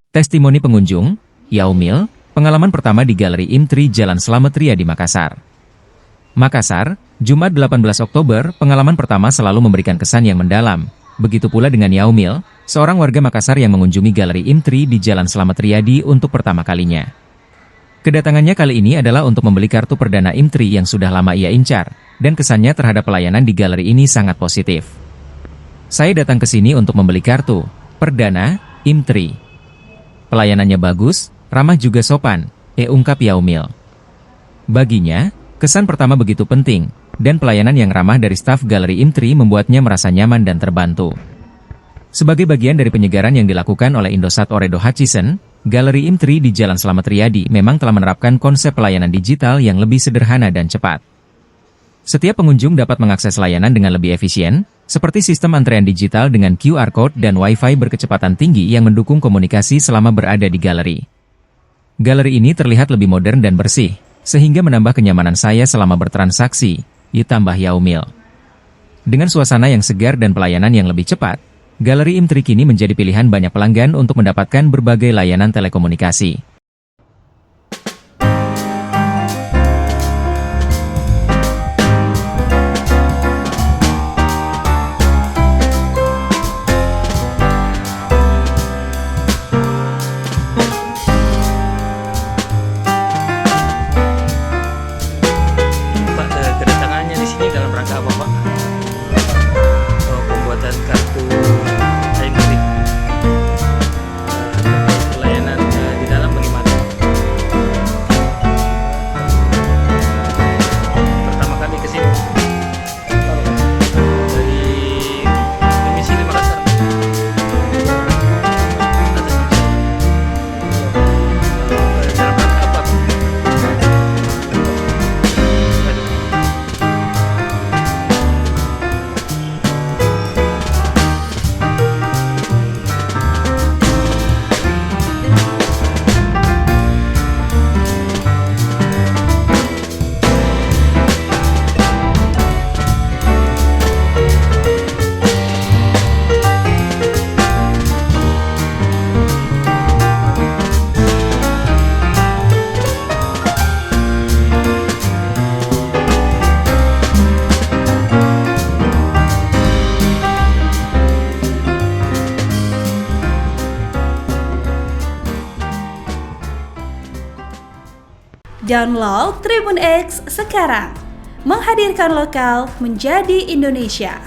Testimoni pengunjung, Yaumil, pengalaman pertama di Galeri IMTRI Jalan Slamet Riyadi Makassar. Makassar, Jumat 18 Oktober, pengalaman pertama selalu memberikan kesan yang mendalam. Begitu pula dengan Yaumil, seorang warga Makassar yang mengunjungi Galeri IMTRI di Jalan Slamet Riyadi untuk pertama kalinya. Kedatangannya kali ini adalah untuk membeli kartu perdana IMTRI yang sudah lama ia incar, dan kesannya terhadap pelayanan di galeri ini sangat positif. Saya datang ke sini untuk membeli kartu perdana IMTRI. Pelayanannya bagus, ramah juga sopan, ungkap Yaumil. Baginya, kesan pertama begitu penting, dan pelayanan yang ramah dari staf Galeri IMTRI membuatnya merasa nyaman dan terbantu. Sebagai bagian dari penyegaran yang dilakukan oleh Indosat Oredo Hutchison, Galeri IMTRI di Jalan Slamet Riyadi memang telah menerapkan konsep pelayanan digital yang lebih sederhana dan cepat. Setiap pengunjung dapat mengakses layanan dengan lebih efisien, seperti sistem antrean digital dengan QR Code dan Wi-Fi berkecepatan tinggi yang mendukung komunikasi selama berada di galeri. Galeri ini terlihat lebih modern dan bersih, sehingga menambah kenyamanan saya selama bertransaksi, ditambah Yaumil. Dengan suasana yang segar dan pelayanan yang lebih cepat, Galeri IMTRI kini menjadi pilihan banyak pelanggan untuk mendapatkan berbagai layanan telekomunikasi. Pak, kedatangannya di sini dalam rangka apa, Pak? Oh, pembuatan kartu IMTRI. Pelayanan di dalam bagaimana? Pertama kali ke sini dari domisili Makassar. Dalam rangka apa, Pak? Download Tribun X sekarang, menghadirkan lokal menjadi Indonesia.